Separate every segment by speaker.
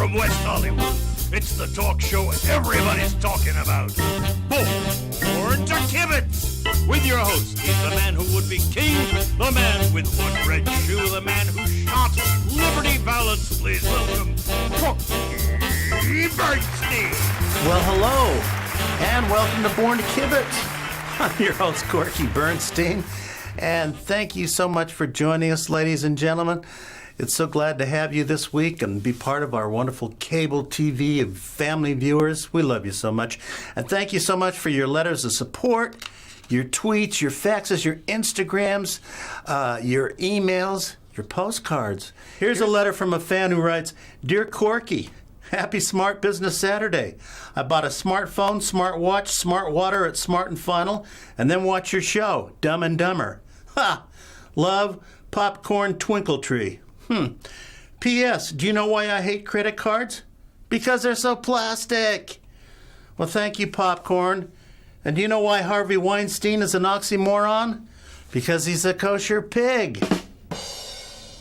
Speaker 1: from West Hollywood. It's the talk show everybody's talking about. Born to Kibitz! With your host, he's the man who would be king, the man with one red shoe, the man who shot Liberty Valance. Please welcome, Kibitz.
Speaker 2: Well, hello, and welcome to Born to Kibitz. I'm your host, Corky Bernstein, and thank you so much for joining us, ladies and gentlemen. It's so glad to have you this week and be part of our wonderful cable TV and family viewers. We love you so much. And thank you so much for your letters of support, your tweets, your faxes, your Instagrams, your emails, your postcards. Here's a letter from a fan who writes, Dear Corky, happy Smart Business Saturday. I bought a smartphone, smartwatch, smart water at Smart and Final, and then watch your show, Dumb and Dumber. Ha! Love, Popcorn Twinkle Tree. P.S. Do you know why I hate credit cards? Because they're so plastic. Well, thank you, Popcorn. And do you know why Harvey Weinstein is an oxymoron? Because he's a kosher pig.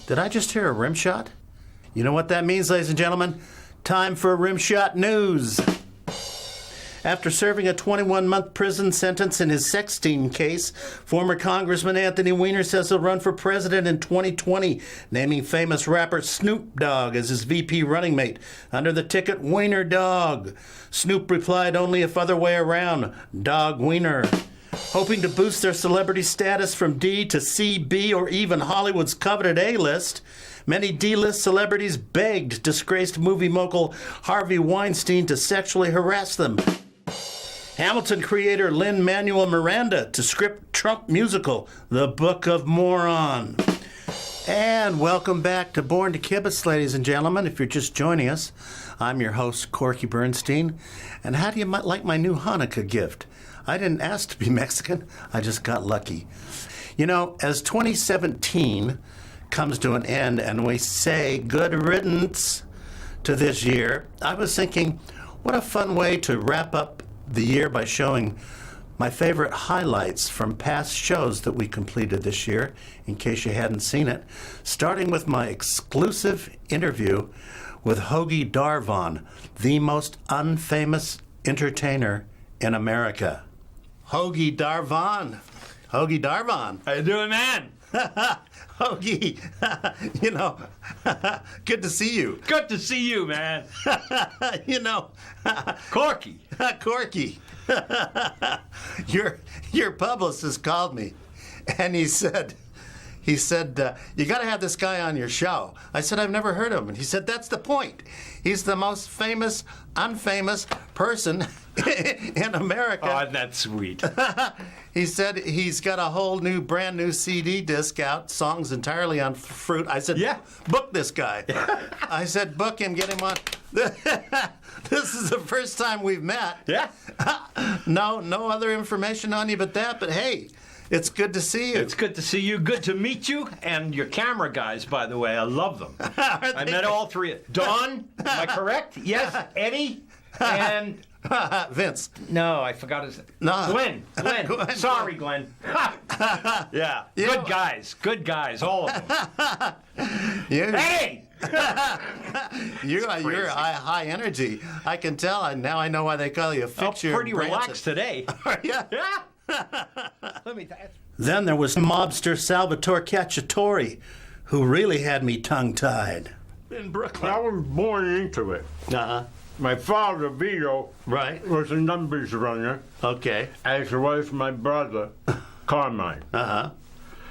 Speaker 2: Did I just hear a rim shot? You know what that means, ladies and gentlemen? Time for rim shot news. After serving a 21-month prison sentence in his sexting case, former Congressman Anthony Weiner says he'll run for president in 2020, naming famous rapper Snoop Dogg as his VP running mate under the ticket Weiner Dog. Snoop replied, only if other way around, Dog Weiner. Hoping to boost their celebrity status from D to C, B, or even Hollywood's coveted A-list, many D-list celebrities begged disgraced movie mogul Harvey Weinstein to sexually harass them. Hamilton creator Lin-Manuel Miranda to script Trump musical, The Book of Moron. And welcome back to Born to Kibitz, ladies and gentlemen. If you're just joining us, I'm your host, Corky Bernstein. And how do you like my new Hanukkah gift? I didn't ask to be Mexican. I just got lucky. You know, as 2017 comes to an end and we say good riddance to this year, I was thinking, what a fun way to wrap up the year by showing my favorite highlights from past shows that we completed this year, in case you hadn't seen it, starting with my exclusive interview with Hoagie Darvon, the most unfamous entertainer in America. Hoagie Darvon. Hoagie Darvon.
Speaker 3: How you doing, man?
Speaker 2: Hoagie, you know, good to see you.
Speaker 3: Good to see you, man.
Speaker 2: You know,
Speaker 3: Corky.
Speaker 2: Corky. Your publicist called me, and he said, you got to have this guy on your show. I said, I've never heard of him. And he said, that's the point. He's the most famous, unfamous person in America.
Speaker 3: Oh, that's sweet.
Speaker 2: He said he's got a whole brand new CD disc out, songs entirely on fruit. I said,
Speaker 3: yeah,
Speaker 2: book this guy. I said, book him, get him on. This is the first time we've met.
Speaker 3: Yeah.
Speaker 2: No other information on you but that, but hey, it's good to see you.
Speaker 3: It's good to see you. Good to meet you. And your camera guys, by the way, I love them. I met all three. Don, am I correct? Yes. Eddie and...
Speaker 2: Vince.
Speaker 3: No, I forgot his...
Speaker 2: No.
Speaker 3: Glenn.
Speaker 2: Glenn.
Speaker 3: Sorry, Glenn. Yeah. Good guys. All of them. Hey!
Speaker 2: You're high energy. I can tell. Now I know why they call you a fixture.
Speaker 3: I'm pretty relaxed today.
Speaker 2: Yeah.
Speaker 3: Let me...
Speaker 2: Then there was mobster Salvatore Cacciatore, who really had me tongue-tied.
Speaker 3: In Brooklyn.
Speaker 4: I was born into it.
Speaker 2: Uh-huh.
Speaker 4: My father, Vito,
Speaker 2: Right.
Speaker 4: was a numbers runner,
Speaker 2: Okay.
Speaker 4: as was my brother, Carmine.
Speaker 2: Uh-huh.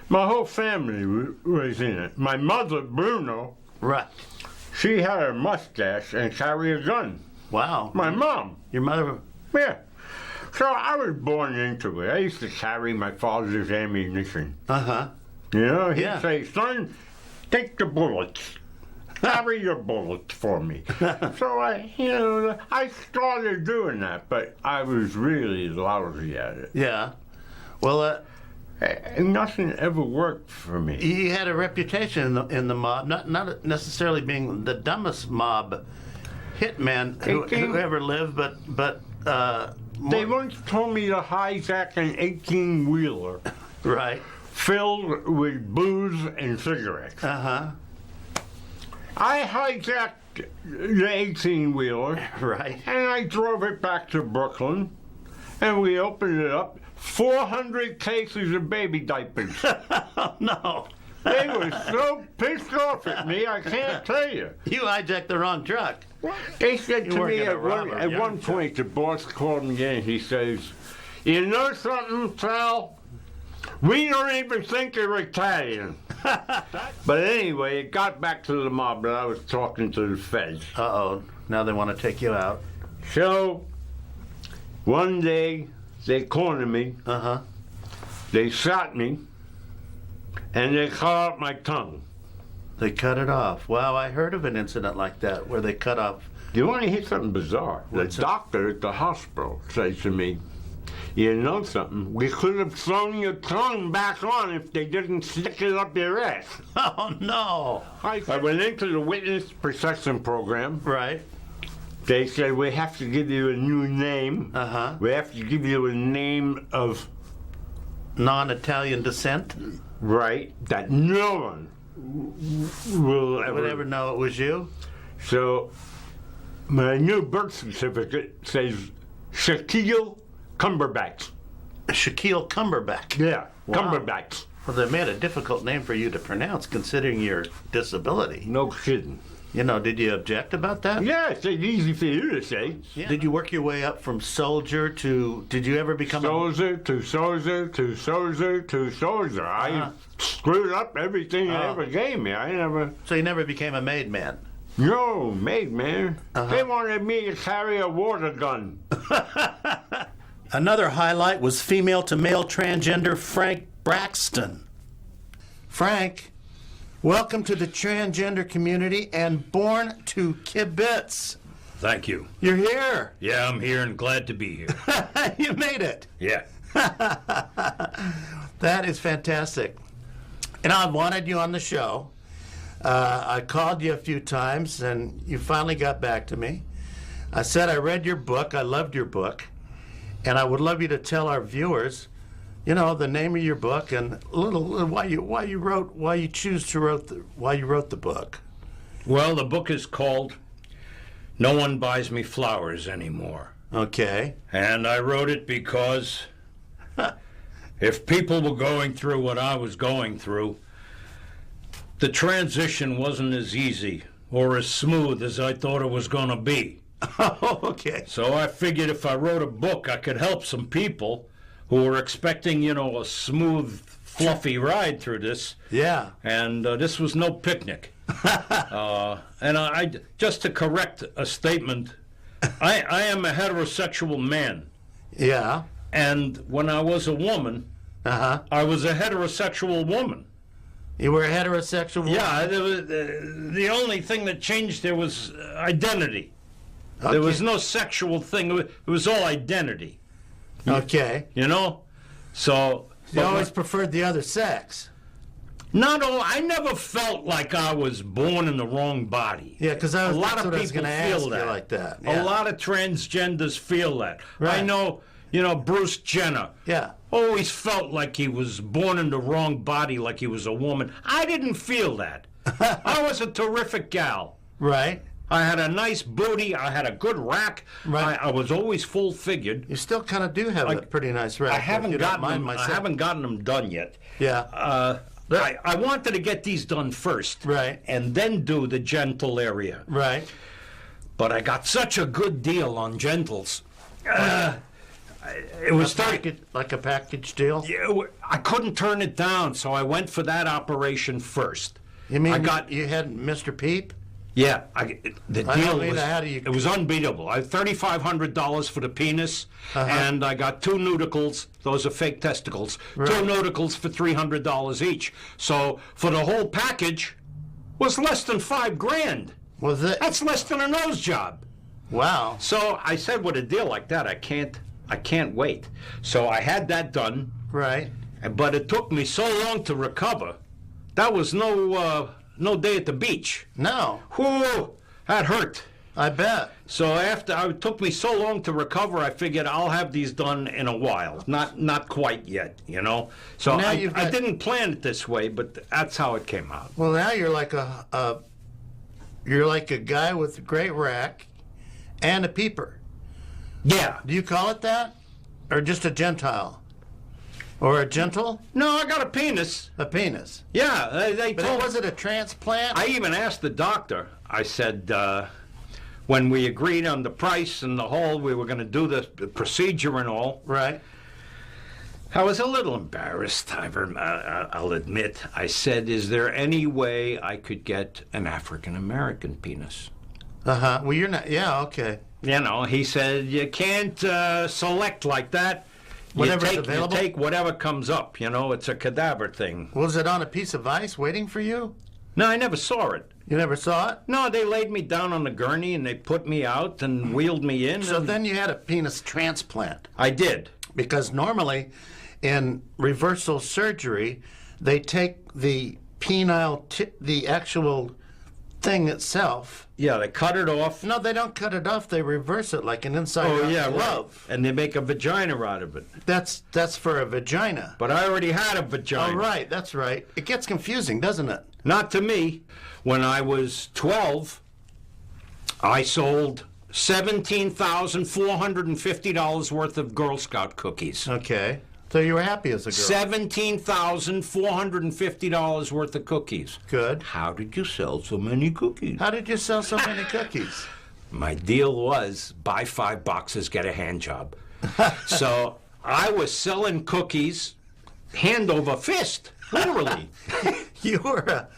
Speaker 4: My whole family was in it. My mother, Bruno,
Speaker 2: Right.
Speaker 4: she had a mustache and carried a gun.
Speaker 2: Wow.
Speaker 4: My mom,
Speaker 2: Your mother...
Speaker 4: yeah. So I was born into it. I used to carry my father's ammunition.
Speaker 2: Uh-huh.
Speaker 4: You know, he'd
Speaker 2: Yeah.
Speaker 4: say, son, take the bullets. Carry your bullets for me. So I started doing that, but I was really lousy at it.
Speaker 2: Yeah. Well,
Speaker 4: Nothing ever worked for me.
Speaker 2: he had a reputation in the mob, not necessarily being the dumbest mob hitman who ever lived, but
Speaker 4: They once told me to hijack an 18-wheeler
Speaker 2: right.
Speaker 4: filled with booze and cigarettes.
Speaker 2: Uh-huh.
Speaker 4: I hijacked the 18-wheeler.
Speaker 2: Right.
Speaker 4: And I drove it back to Brooklyn, and we opened it up. 400 cases of baby diapers.
Speaker 2: Oh, no.
Speaker 4: They were so pissed off at me, I can't tell you.
Speaker 2: You hijacked the wrong truck.
Speaker 4: They said to
Speaker 2: weren't
Speaker 4: me
Speaker 2: gonna rob them,
Speaker 4: at
Speaker 2: you're
Speaker 4: one
Speaker 2: in
Speaker 4: point, the boss called me in. He says, "You know something, Sal? We don't even think you're Italian." But anyway, it got back to the mob that I was talking to the feds.
Speaker 2: Uh-oh. Now they want to take you out.
Speaker 4: So, one day, they cornered me,
Speaker 2: Uh-huh.
Speaker 4: they shot me, and they cut out my tongue.
Speaker 2: They cut it off. Wow, I heard of an incident like that where they cut off.
Speaker 4: You want to hear something bizarre?
Speaker 2: What's
Speaker 4: The doctor at the hospital says to me, "You know something? We could have sewn your tongue back on if they didn't stick it up your ass."
Speaker 2: Oh, no.
Speaker 4: I went into the witness protection program.
Speaker 2: Right.
Speaker 4: They said, "We have to give you a new name.
Speaker 2: Uh-huh.
Speaker 4: We have to give you a name of
Speaker 2: Non-Italian descent.
Speaker 4: right that no one will
Speaker 2: I
Speaker 4: ever."
Speaker 2: would ever know it was you.
Speaker 4: So my new birth certificate says Shaquille Cumberbatch.
Speaker 2: Shaquille Cumberbatch.
Speaker 4: Yeah,
Speaker 2: Wow.
Speaker 4: Cumberbatch.
Speaker 2: Well, they made a difficult name for you to pronounce considering your disability.
Speaker 4: No kidding.
Speaker 2: You know, did you object about that?
Speaker 4: Yeah, it's easy for you to say.
Speaker 2: Yeah. Did you work your way up from soldier to, did you ever become
Speaker 4: Soldier to soldier to soldier to soldier. I screwed up everything they ever gave me. I never.
Speaker 2: So you never became a made man?
Speaker 4: No, mate, man. They wanted me to carry a water gun.
Speaker 2: Another highlight was female to male transgender Frank Braxton. Frank, welcome to the transgender community and born to Kibitz.
Speaker 1: Thank you.
Speaker 2: You're here.
Speaker 1: Yeah, I'm here and glad to be here.
Speaker 2: You made it.
Speaker 1: Yeah.
Speaker 2: That is fantastic. And I wanted you on the show. I called you a few times, and you finally got back to me. I said I read your book. I loved your book. And I would love you to tell our viewers, you know, the name of your book and a little why you wrote the book.
Speaker 1: Well, the book is called No One Buys Me Flowers Anymore.
Speaker 2: Okay.
Speaker 1: And I wrote it because if people were going through what I was going through, the transition wasn't as easy or as smooth as I thought it was going to be.
Speaker 2: Oh, okay.
Speaker 1: So I figured if I wrote a book, I could help some people who were expecting, you know, a smooth, fluffy ride through this.
Speaker 2: Yeah.
Speaker 1: And this was no picnic. And I just to correct a statement, I am a heterosexual man.
Speaker 2: Yeah.
Speaker 1: And when I was a woman, I was a heterosexual woman.
Speaker 2: You were a heterosexual woman?
Speaker 1: Yeah, the only thing that changed there was identity.
Speaker 2: Okay.
Speaker 1: There was no sexual thing. It was all identity.
Speaker 2: Okay.
Speaker 1: You know? So...
Speaker 2: You always preferred the other sex.
Speaker 1: Not all. I never felt like I was born in the wrong body.
Speaker 2: Yeah, because
Speaker 1: a lot of
Speaker 2: people
Speaker 1: people feel that.
Speaker 2: like that.
Speaker 1: A lot of transgenders feel that.
Speaker 2: Right.
Speaker 1: I know, you know, Bruce Jenner.
Speaker 2: Yeah.
Speaker 1: Always felt like he was born in the wrong body, like he was a woman. I didn't feel that. I was a terrific gal.
Speaker 2: Right.
Speaker 1: I had a nice booty. I had a good rack.
Speaker 2: Right.
Speaker 1: I was always full-figured.
Speaker 2: You still kind of do have a pretty nice rack.
Speaker 1: I haven't gotten them done yet.
Speaker 2: Yeah.
Speaker 1: I wanted to get these done first.
Speaker 2: Right.
Speaker 1: And then do the gentle area.
Speaker 2: Right.
Speaker 1: But I got such a good deal on gentles. It was
Speaker 2: like a package deal?
Speaker 1: Yeah, I couldn't turn it down, so I went for that operation first.
Speaker 2: You mean you had Mr. Peep?
Speaker 1: Yeah, the deal was, it was unbeatable. I had $3,500 for the penis, and I got 2 nudicles. Those are fake testicles. Right. 2 nudicles for $300 each. So for the whole package, was less than $5,000.
Speaker 2: Was it?
Speaker 1: That's less than a nose job.
Speaker 2: Wow.
Speaker 1: So I said, with a deal like that, I can't wait. So I had that done.
Speaker 2: Right.
Speaker 1: But it took me so long to recover. That was no day at the beach.
Speaker 2: No.
Speaker 1: Whew, that hurt.
Speaker 2: I bet.
Speaker 1: So after it took me so long to recover, I figured I'll have these done in a while. Not quite yet, you know. So
Speaker 2: now
Speaker 1: I didn't plan it this way, but that's how it came out.
Speaker 2: Well, now you're like a you're like a guy with a great rack and a peeper.
Speaker 3: Yeah.
Speaker 2: Do you call it that? Or just a Gentile? Or a gentle?
Speaker 3: No, I got a penis.
Speaker 2: A penis.
Speaker 3: Yeah, they
Speaker 2: But
Speaker 3: told
Speaker 2: was it a transplant?
Speaker 3: I even asked the doctor. I said, when we agreed on the price and the whole, we were going to do the procedure and all.
Speaker 2: Right.
Speaker 3: I was a little embarrassed, I'll admit. I said, is there any way I could get an African-American penis?
Speaker 2: Uh-huh. Well, you're not... Yeah, okay.
Speaker 3: You know, he said, you can't select like that.
Speaker 2: Whatever's
Speaker 3: you
Speaker 2: available?
Speaker 3: take whatever comes up, you know, it's a cadaver thing.
Speaker 2: Was it on a piece of ice waiting for you?
Speaker 3: No, I never saw it.
Speaker 2: You never saw it?
Speaker 3: No, they laid me down on the gurney and they put me out and wheeled me in.
Speaker 2: So
Speaker 3: and
Speaker 2: then you had a penis transplant.
Speaker 3: I did.
Speaker 2: Because normally in reversal surgery, they take the penile, the actual thing itself.
Speaker 3: Yeah, they cut it off.
Speaker 2: No, they don't cut it off. They reverse it like an inside-out glove.
Speaker 3: Right. And they make a vagina out of it.
Speaker 2: That's for a vagina.
Speaker 3: But I already had a vagina.
Speaker 2: Oh, right. That's right. It gets confusing, doesn't it?
Speaker 3: Not to me. When I was 12, I sold $17,450 worth of Girl Scout cookies.
Speaker 2: Okay. So you were happy as a girl.
Speaker 3: $17,450 worth of cookies.
Speaker 2: Good.
Speaker 3: How did you sell so many cookies?
Speaker 2: How did you sell so many cookies?
Speaker 3: My deal was buy 5 boxes, get a hand job. So I was selling cookies hand over fist, literally.
Speaker 2: You were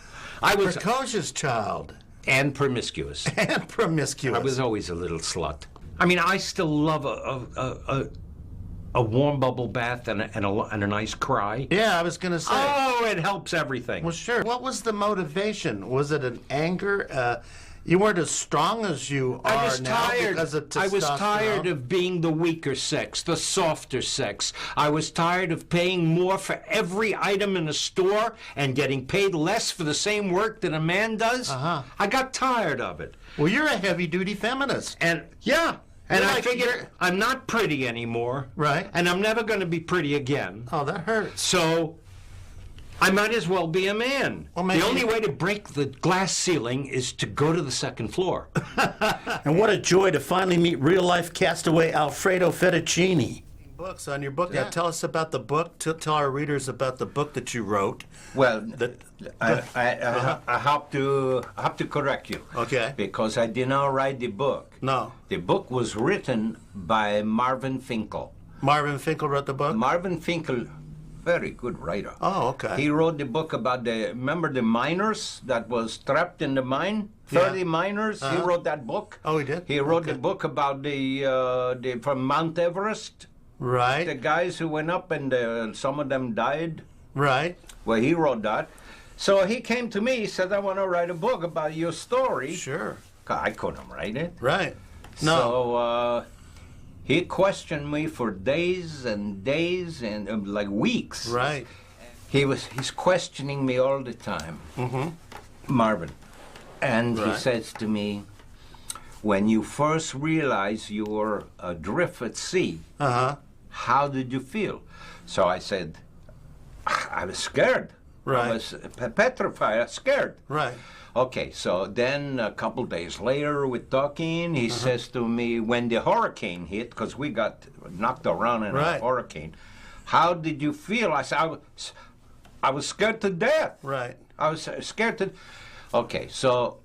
Speaker 3: I was
Speaker 2: precocious child.
Speaker 3: and promiscuous.
Speaker 2: And promiscuous.
Speaker 3: I was always a little slut. I mean, I still love a warm bubble bath and a nice cry.
Speaker 2: Yeah, I was going to say.
Speaker 3: Oh, it helps everything.
Speaker 2: Well, sure. What was the motivation? Was it an anger? You weren't as strong as you are
Speaker 3: I was
Speaker 2: now
Speaker 3: tired.
Speaker 2: because of
Speaker 3: I was tired
Speaker 2: testosterone?
Speaker 3: of being the weaker sex, the softer sex. I was tired of paying more for every item in a store and getting paid less for the same work that a man does.
Speaker 2: Uh-huh.
Speaker 3: I got tired of it.
Speaker 2: Well, you're a heavy-duty feminist.
Speaker 3: And yeah, and
Speaker 2: You're
Speaker 3: I
Speaker 2: like-
Speaker 3: figured
Speaker 2: you're-
Speaker 3: I'm not pretty anymore.
Speaker 2: Right.
Speaker 3: And I'm never going to be pretty again.
Speaker 2: Oh, that hurts.
Speaker 3: So I might as well be a man.
Speaker 2: Well, maybe-
Speaker 3: The only way to break the glass ceiling is to go to the second floor.
Speaker 2: And what a joy to finally meet real-life castaway Alfredo Fettuccini. Books on your book.
Speaker 5: Yeah.
Speaker 2: Now tell us about the book. Tell our readers about the book that you wrote.
Speaker 5: Well,
Speaker 2: That-
Speaker 5: I have to correct you.
Speaker 2: Okay.
Speaker 5: Because I did not write the book.
Speaker 2: No.
Speaker 5: The book was written by Marvin Finkel.
Speaker 2: Marvin Finkel wrote the book?
Speaker 5: Marvin Finkel, very good writer.
Speaker 2: Oh, okay.
Speaker 5: He wrote the book about remember the miners that was trapped in the mine? 30
Speaker 2: Yeah.
Speaker 5: miners. He wrote that book.
Speaker 2: Oh, he did?
Speaker 5: He wrote
Speaker 2: Okay.
Speaker 5: the book about the from Mount Everest.
Speaker 2: Right.
Speaker 5: The guys who went up and some of them died.
Speaker 2: Right.
Speaker 5: Well, he wrote that. So he came to me, he said, I want to write a book about your story.
Speaker 2: Sure.
Speaker 5: I couldn't write it.
Speaker 2: Right. No.
Speaker 5: So he questioned me for days and like weeks.
Speaker 2: Right.
Speaker 5: He's questioning me all the time.
Speaker 2: Mm-hmm.
Speaker 5: Marvin. And he
Speaker 2: Right.
Speaker 5: says to me, when you first realized you were adrift at sea,
Speaker 2: Uh-huh.
Speaker 5: how did you feel? So I said, I was scared.
Speaker 2: Right.
Speaker 5: I was petrified, scared.
Speaker 2: Right.
Speaker 5: Okay, so then a couple days later, we're talking. He says to me, when the hurricane hit, because we got knocked around in
Speaker 2: Right.
Speaker 5: a hurricane, how did you feel? I said, I was scared to death.
Speaker 2: Right.
Speaker 5: I was scared to. Okay, so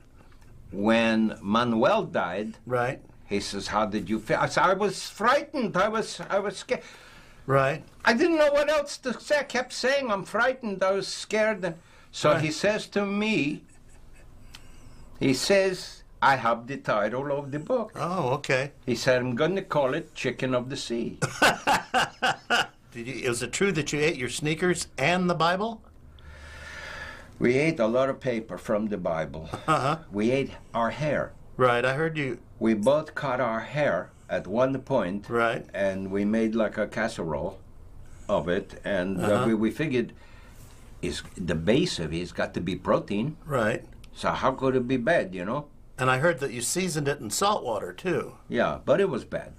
Speaker 5: when Manuel died,
Speaker 2: Right.
Speaker 5: he says, how did you feel? I said, I was frightened. I was scared.
Speaker 2: Right.
Speaker 5: I didn't know what else to say. I kept saying, I'm frightened. I was scared. And so
Speaker 2: Right.
Speaker 5: he says to me, he says, I have the title of the book.
Speaker 2: Oh, okay.
Speaker 5: He said, I'm going to call it Chicken of the Sea.
Speaker 2: Was it true that you ate your sneakers and the Bible?
Speaker 5: We ate a lot of paper from the Bible.
Speaker 2: Uh-huh.
Speaker 5: We ate our hair.
Speaker 2: Right. I heard you.
Speaker 5: We both cut our hair at one point.
Speaker 2: Right.
Speaker 5: And we made like a casserole of it. And we figured the base of it's got to be protein.
Speaker 2: Right.
Speaker 5: So how could it be bad, you know?
Speaker 2: And I heard that you seasoned it in salt water, too.
Speaker 5: Yeah, but it was bad.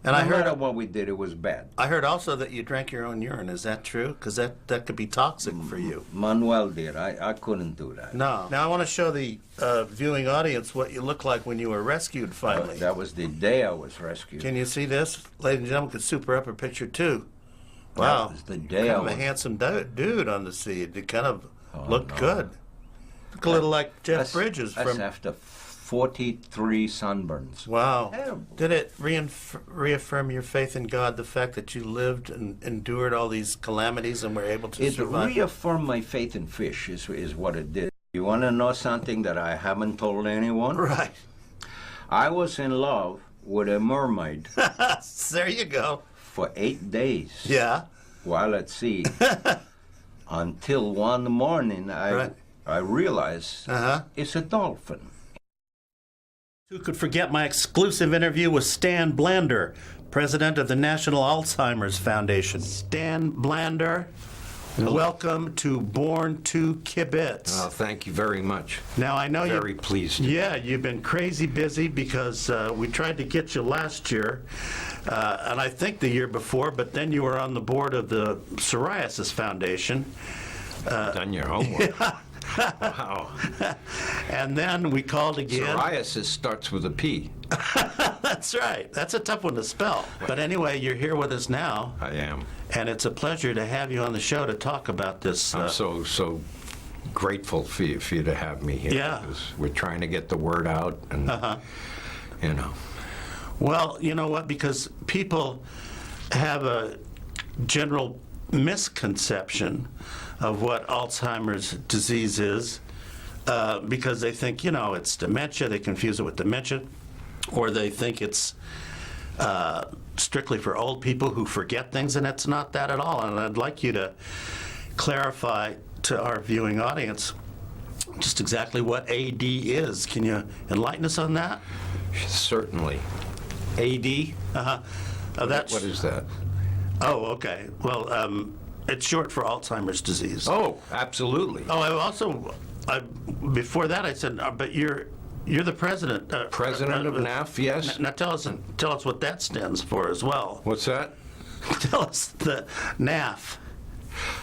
Speaker 2: And
Speaker 5: no
Speaker 2: I heard
Speaker 5: matter what we did, it was bad.
Speaker 2: I heard also that you drank your own urine. Is that true? Because that could be toxic for you.
Speaker 5: Manuel did. I couldn't do that.
Speaker 2: No. Now I want to show the viewing audience what you look like when you were rescued finally.
Speaker 5: That was the day I was rescued.
Speaker 2: Can you see this? Ladies and gentlemen, could super up a picture too. Wow.
Speaker 5: That was the day
Speaker 2: kind
Speaker 5: I
Speaker 2: of
Speaker 5: was...
Speaker 2: a handsome dude on the seat. It kind of looked
Speaker 5: no.
Speaker 2: good. Look a little like Jeff Bridges
Speaker 5: That's
Speaker 2: from...
Speaker 5: after 43 sunburns.
Speaker 2: Wow.
Speaker 5: Terrible.
Speaker 2: Did it reaffirm your faith in God, the fact that you lived and endured all these calamities and were able to
Speaker 5: It
Speaker 2: survive?
Speaker 5: reaffirmed my faith in fish, is what it did. You want to know something that I haven't told anyone?
Speaker 2: Right.
Speaker 5: I was in love with a mermaid
Speaker 2: There you go.
Speaker 5: for 8 days
Speaker 2: Yeah.
Speaker 5: while at sea. Until one morning
Speaker 2: Right.
Speaker 5: I realized it's a dolphin.
Speaker 2: Who could forget my exclusive interview with Stan Blander, president of the National Alzheimer's Foundation. Stan Blander, welcome to Born to Kibitz.
Speaker 6: Oh, thank you very much.
Speaker 2: Now I know
Speaker 6: Very pleased.
Speaker 2: Yeah, you've been crazy busy because we tried to get you last year, and I think the year before, but then you were on the board of the Psoriasis Foundation.
Speaker 6: Done your homework. Wow.
Speaker 2: And then we called again.
Speaker 6: Psoriasis starts with a P.
Speaker 2: That's right. That's a tough one to spell. But anyway, you're here with us now,
Speaker 6: I am.
Speaker 2: and it's a pleasure to have you on the show to talk about this.
Speaker 6: I'm so grateful for you to have me here.
Speaker 2: Yeah.
Speaker 6: Because we're trying to get the word out, and you know.
Speaker 2: Well, you know what? Because people have a general misconception of what Alzheimer's disease is because they think, it's dementia. They confuse it with dementia, or they think it's strictly for old people who forget things, and it's not that at all. And I'd like you to clarify to our viewing audience just exactly what AD is. Can you enlighten us on that?
Speaker 6: Certainly. AD?
Speaker 2: That's,
Speaker 6: What is that?
Speaker 2: Oh, okay. Well, it's short for Alzheimer's disease.
Speaker 6: Oh, absolutely.
Speaker 2: Oh, before that I said, but you're the president.
Speaker 6: President of NAF, yes.
Speaker 2: Now tell us what that stands for as well.
Speaker 6: What's that?
Speaker 2: Tell us the NAF,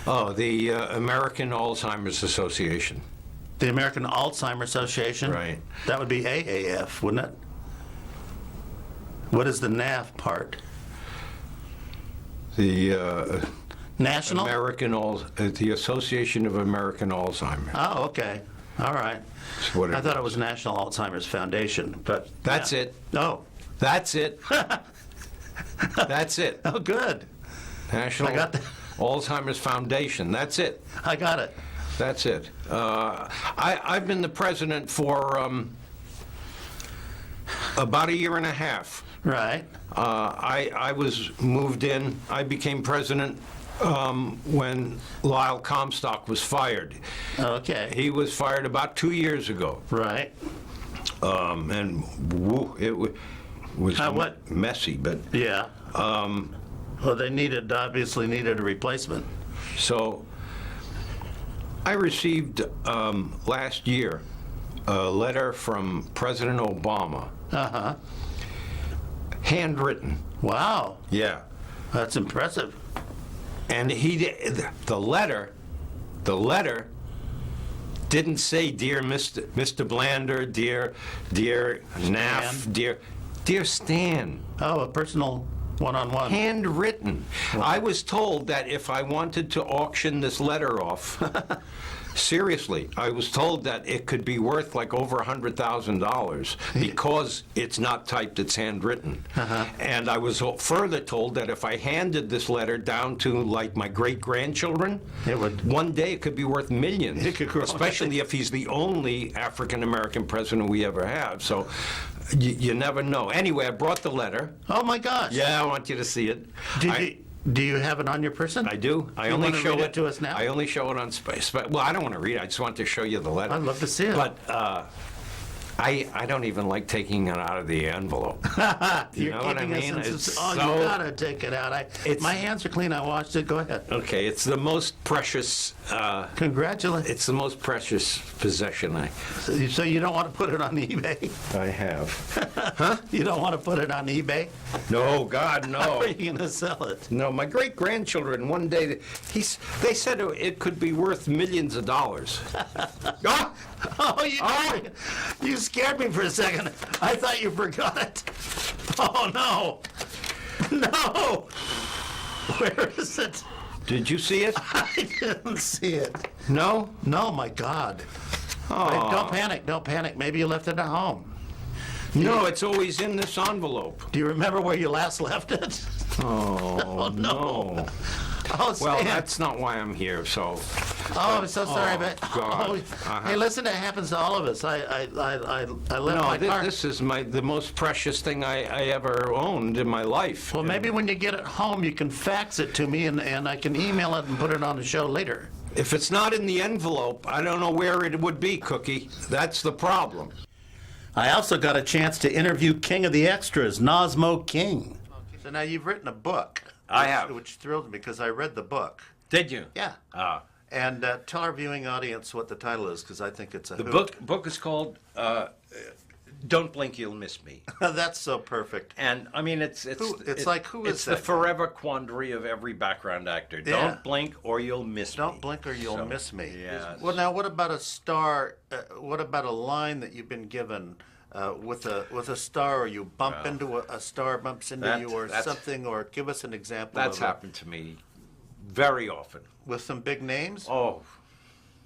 Speaker 6: Oh, the American Alzheimer's Association.
Speaker 2: the American Alzheimer's Association.
Speaker 6: Right.
Speaker 2: That would be AAF, wouldn't it? What is the NAF part?
Speaker 6: The
Speaker 2: National?
Speaker 6: the Association of American Alzheimer's.
Speaker 2: Oh, okay. All right.
Speaker 6: That's what
Speaker 2: I thought it was National Alzheimer's Foundation, but
Speaker 6: That's
Speaker 2: yeah.
Speaker 6: it.
Speaker 2: Oh.
Speaker 6: That's it. That's it.
Speaker 2: Oh, good.
Speaker 6: National
Speaker 2: I got that.
Speaker 6: Alzheimer's Foundation. That's it.
Speaker 2: I got it.
Speaker 6: That's it. I've been the president for about a year and a half.
Speaker 2: Right.
Speaker 6: I was moved in. I became president when Lyle Comstock was fired.
Speaker 2: Okay.
Speaker 6: He was fired about 2 years ago.
Speaker 2: Right.
Speaker 6: And it was
Speaker 2: what?
Speaker 6: messy, but
Speaker 2: Yeah. Well, they obviously needed a replacement.
Speaker 6: so I received last year a letter from President Obama,
Speaker 2: Uh-huh.
Speaker 6: handwritten.
Speaker 2: Wow.
Speaker 6: Yeah.
Speaker 2: That's impressive.
Speaker 6: And the letter didn't say, "Dear Mr. Blander, dear Naff, dear Stan."
Speaker 2: Oh, a personal one-on-one.
Speaker 6: Handwritten. I was told that if I wanted to auction this letter off, seriously, I was told that it could be worth like over $100,000 because it's not typed, it's handwritten. And I was further told that if I handed this letter down to like my great-grandchildren,
Speaker 2: It would-
Speaker 6: one day it could be worth millions,
Speaker 2: It could grow.
Speaker 6: especially if he's the only African-American president we ever have. So you never know. Anyway, I brought the letter.
Speaker 2: Oh, my gosh.
Speaker 6: Yeah, I want you to see it.
Speaker 2: Do you have it on your person?
Speaker 6: I do. I
Speaker 2: You
Speaker 6: only
Speaker 2: wanna
Speaker 6: show
Speaker 2: read
Speaker 6: it
Speaker 2: it to us now?
Speaker 6: I only show it on space. But well, I don't want to read it. I just want to show you the letter.
Speaker 2: I'd love to see it.
Speaker 6: But I don't even like taking it out of the envelope. You know what I mean? It's
Speaker 2: You
Speaker 6: so-
Speaker 2: gotta take it out.
Speaker 6: It's-
Speaker 2: My hands are clean. I washed it. Go ahead.
Speaker 6: Okay, it's the most precious.
Speaker 2: Congratulations.
Speaker 6: It's the most precious possession
Speaker 2: So you don't want to put it on eBay?
Speaker 6: I have.
Speaker 2: You don't want to put it on eBay?
Speaker 6: No, God,
Speaker 2: How
Speaker 6: no.
Speaker 2: are you gonna sell it?
Speaker 6: No, my great grandchildren one day they said it could be worth millions of dollars. Ah!
Speaker 2: Oh, you scared me for a second. I thought you forgot it. Oh no, no. Where is it?
Speaker 6: Did you see it?
Speaker 2: I didn't see it.
Speaker 6: No.
Speaker 2: No, my God. Wait, don't panic. Don't panic. Maybe you left it at home.
Speaker 6: No, it's always in this envelope.
Speaker 2: Do you remember where you last left it?
Speaker 6: Oh, no.
Speaker 2: Oh,
Speaker 6: Well,
Speaker 2: Stan.
Speaker 6: that's not why I'm here, so.
Speaker 2: Oh, I'm so sorry,
Speaker 6: Oh,
Speaker 2: but
Speaker 6: God.
Speaker 2: hey, listen, it happens to all of us. I left
Speaker 6: No,
Speaker 2: my car.
Speaker 6: this is the most precious thing I ever owned in my life.
Speaker 2: Well, maybe when you get it home, you can fax it to me, and I can email it and put it on the show later.
Speaker 6: If it's not in the envelope, I don't know where it would be, Cookie. That's the problem.
Speaker 2: I also got a chance to interview King of the Extras, Nosmo King. So now you've written a book.
Speaker 5: I have.
Speaker 2: Which thrilled me because I read the book.
Speaker 5: Did you?
Speaker 2: Yeah. And tell our viewing audience what the title is, because I think it's a
Speaker 5: The
Speaker 2: hoot.
Speaker 5: book is called "Don't Blink, You'll Miss Me,"
Speaker 2: That's so perfect.
Speaker 5: and I mean it's
Speaker 2: like, who is
Speaker 5: it's
Speaker 2: that
Speaker 5: the
Speaker 2: guy?
Speaker 5: forever quandary of every background actor.
Speaker 2: Yeah.
Speaker 5: Don't blink or you'll miss me.
Speaker 2: Don't blink or you'll
Speaker 5: So,
Speaker 2: miss me.
Speaker 5: yes.
Speaker 2: Well, now, what about a star? What about a line that you've been given with a star, or you bump into a star bumps into you, or
Speaker 5: that's-
Speaker 2: something? Or give us an example.
Speaker 5: That's
Speaker 2: of it.
Speaker 5: happened to me very often.
Speaker 2: With some big names.
Speaker 5: Oh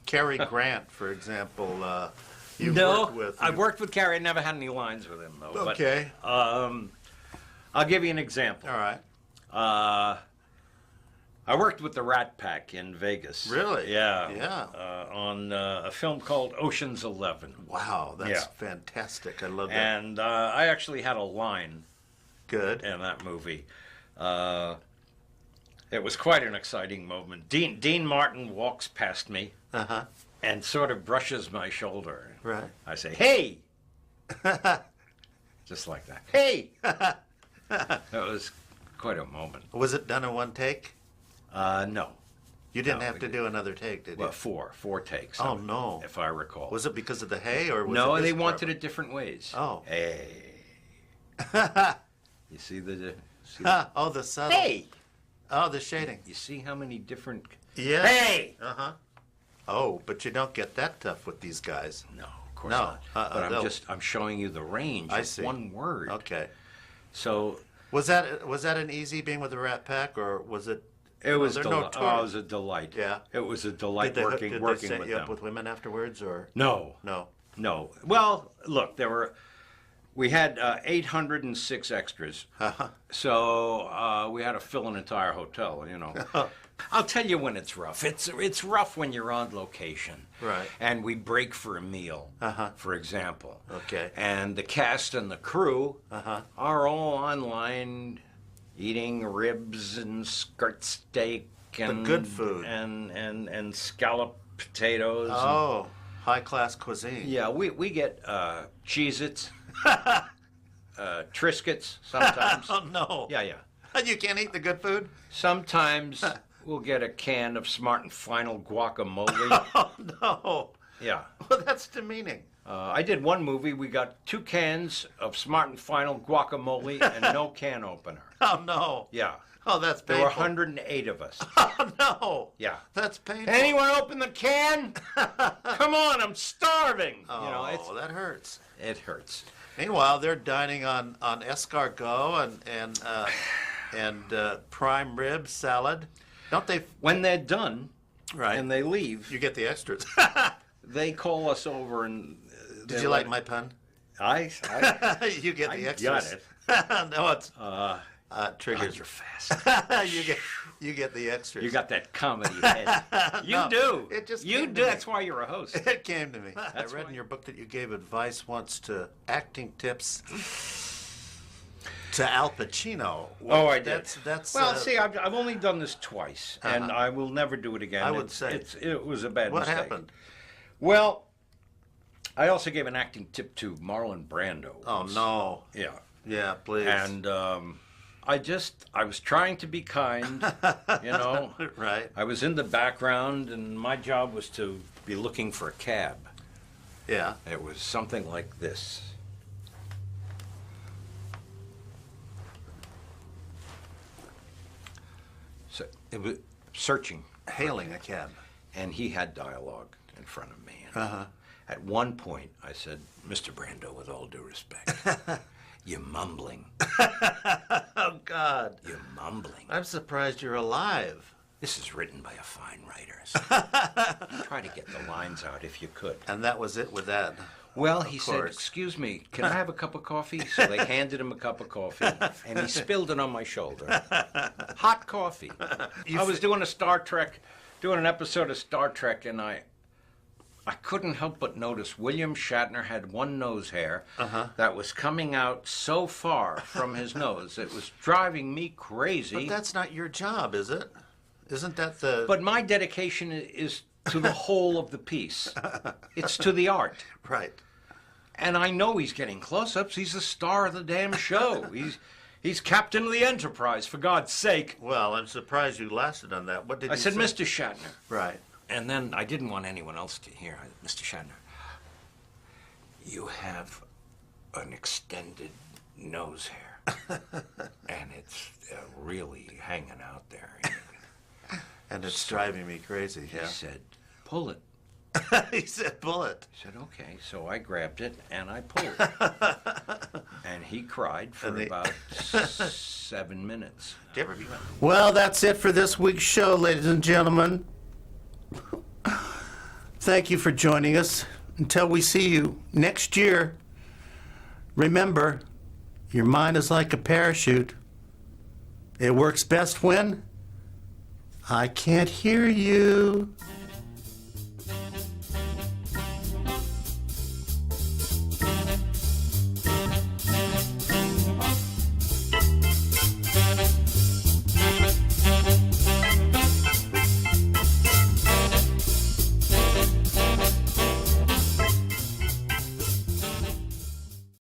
Speaker 2: Cary Grant, for example. You've
Speaker 5: no,
Speaker 2: worked with.
Speaker 5: I've worked with Cary. I never had any lines with him though.
Speaker 2: Okay.
Speaker 5: But, I'll give you an example.
Speaker 2: All right.
Speaker 5: I worked with the Rat Pack in Vegas.
Speaker 2: Really?
Speaker 5: Yeah.
Speaker 2: Yeah.
Speaker 5: On a film called Ocean's 11.
Speaker 2: Wow, that's
Speaker 5: Yeah.
Speaker 2: fantastic. I love that.
Speaker 5: And I actually had a line
Speaker 2: Good.
Speaker 5: in that movie. It was quite an exciting moment. Dean Martin walks past me
Speaker 2: Uh-huh.
Speaker 5: and sort of brushes my shoulder.
Speaker 2: Right.
Speaker 5: I say, "Hey!" Just like that. "Hey!" That was quite a moment.
Speaker 2: Was it done in one take?
Speaker 5: No.
Speaker 2: You didn't
Speaker 5: No,
Speaker 2: have to do another take, did you?
Speaker 5: Well, four takes.
Speaker 2: Oh, no.
Speaker 5: If I recall.
Speaker 2: Was it because of the hay, or was
Speaker 5: No,
Speaker 2: it
Speaker 5: they
Speaker 2: his
Speaker 5: wanted
Speaker 2: problem?
Speaker 5: it different ways.
Speaker 2: Oh.
Speaker 5: Hey. You see the...
Speaker 2: Oh, the subtle.
Speaker 5: Hey!
Speaker 2: Oh, the shading.
Speaker 5: You see how many different...
Speaker 2: Yeah.
Speaker 5: Hey!
Speaker 2: Uh-huh. Oh, but you don't get that tough with these guys.
Speaker 5: No, of course
Speaker 2: No.
Speaker 5: not. But
Speaker 2: no.
Speaker 5: I'm showing you the range
Speaker 2: I
Speaker 5: of
Speaker 2: see.
Speaker 5: one word.
Speaker 2: Okay.
Speaker 5: So
Speaker 2: Was that an easy being with the Rat Pack, or was it?
Speaker 5: it was,
Speaker 2: they're
Speaker 5: it
Speaker 2: notorious.
Speaker 5: was a delight.
Speaker 2: Yeah.
Speaker 5: It was a delight
Speaker 2: Did
Speaker 5: working
Speaker 2: they
Speaker 5: working
Speaker 2: set
Speaker 5: with
Speaker 2: you
Speaker 5: them.
Speaker 2: up with women afterwards, or
Speaker 5: No,
Speaker 2: no?
Speaker 5: no. Well, look, we had 806 extras. So we had to fill an entire hotel, you know. I'll tell you when it's rough. It's rough when you're on location.
Speaker 2: Right.
Speaker 5: And we break for a meal, for example.
Speaker 2: Okay.
Speaker 5: And the cast and the crew are all online eating ribs and skirt steak and
Speaker 2: good food.
Speaker 5: and scallop potatoes.
Speaker 2: Oh, high class cuisine.
Speaker 5: Yeah, we get Cheez-Its, Triscuits sometimes.
Speaker 2: Oh no.
Speaker 5: Yeah, yeah.
Speaker 2: You can't eat the good food.
Speaker 5: Sometimes we'll get a can of Smart and Final guacamole.
Speaker 2: Oh no.
Speaker 5: Yeah.
Speaker 2: Well, that's demeaning.
Speaker 5: I did one movie. We got 2 cans of Smart and Final guacamole and no can opener.
Speaker 2: Oh no.
Speaker 5: Yeah.
Speaker 2: Oh, that's
Speaker 5: There
Speaker 2: painful.
Speaker 5: were 108 of us.
Speaker 2: Oh no.
Speaker 5: Yeah.
Speaker 2: That's painful.
Speaker 5: Anyone open the can? Come on, I'm starving.
Speaker 2: Oh,
Speaker 5: You know,
Speaker 2: that hurts.
Speaker 5: it hurts.
Speaker 2: Meanwhile, they're dining on escargot and prime rib salad. Don't they?
Speaker 5: When they're done
Speaker 2: Right.
Speaker 5: and they leave,
Speaker 2: You get the extras.
Speaker 5: they call us over and.
Speaker 2: Did you like my pun?
Speaker 5: I
Speaker 2: You get
Speaker 5: I
Speaker 2: the
Speaker 5: got
Speaker 2: extras.
Speaker 5: it.
Speaker 2: No, it's
Speaker 5: Oh,
Speaker 2: triggers.
Speaker 5: you're fast.
Speaker 2: you get the extras.
Speaker 5: You got that comedy head. You
Speaker 2: No,
Speaker 5: do.
Speaker 2: it just
Speaker 5: you
Speaker 2: came
Speaker 5: do.
Speaker 2: to me.
Speaker 5: That's why you're a host.
Speaker 2: It came to me. I
Speaker 5: That's
Speaker 2: read
Speaker 5: why.
Speaker 2: in your book that you gave advice once to acting tips to Al Pacino.
Speaker 5: Oh, I did.
Speaker 2: That's
Speaker 5: well, see, I've only done this twice, and I will never do it again.
Speaker 2: I would say.
Speaker 5: it was a bad
Speaker 2: what
Speaker 5: mistake.
Speaker 2: happened?
Speaker 5: Well, I also gave an acting tip to Marlon Brando.
Speaker 2: Oh,
Speaker 5: once.
Speaker 2: no.
Speaker 5: Yeah.
Speaker 2: Yeah, please.
Speaker 5: And I was trying to be kind, you know.
Speaker 2: Right.
Speaker 5: I was in the background, and my job was to be looking for a cab.
Speaker 2: Yeah.
Speaker 5: It was something like this. So it was searching,
Speaker 2: Hailing a cab.
Speaker 5: and he had dialogue in front of me. And
Speaker 2: Uh-huh.
Speaker 5: At one point, I said, "Mr. Brando, with all due respect, you're mumbling.
Speaker 2: Oh, God.
Speaker 5: You're mumbling.
Speaker 2: I'm surprised you're alive.
Speaker 5: This is written by a fine writer. So try to get the lines out if you could."
Speaker 2: And that was it with that.
Speaker 5: Well, he said,
Speaker 2: course.
Speaker 5: "Excuse me, can I have a cup of coffee?" So they handed him a cup of coffee, and he spilled it on my shoulder. Hot coffee. I was doing an episode of Star Trek, and I couldn't help but notice William Shatner had one nose hair that was coming out so far from his nose. It was driving me crazy.
Speaker 2: But that's not your job, is it? Isn't that the...
Speaker 5: But my dedication is to the whole of the piece. It's to the art.
Speaker 2: Right.
Speaker 5: And I know he's getting close-ups. He's the star of the damn show. He's captain of the Enterprise, for God's sake.
Speaker 2: Well, I'm surprised you lasted on that. What did
Speaker 5: I
Speaker 2: you
Speaker 5: said,
Speaker 2: say?
Speaker 5: "Mr. Shatner."
Speaker 2: Right.
Speaker 5: And then I didn't want anyone else to hear. "Mr. Shatner, you have an extended nose hair. And it's really hanging out there."
Speaker 2: And it's driving me crazy,
Speaker 5: He
Speaker 2: yeah.
Speaker 5: said, "Pull it."
Speaker 2: He said, bullet.
Speaker 5: I said, "Okay." So I grabbed it and I pulled it. And he cried for about 7 minutes.
Speaker 2: Well, that's it for this week's show, ladies and gentlemen. Thank you for joining us. Until we see you next year, remember, your mind is like a parachute. It works best when I can't hear you.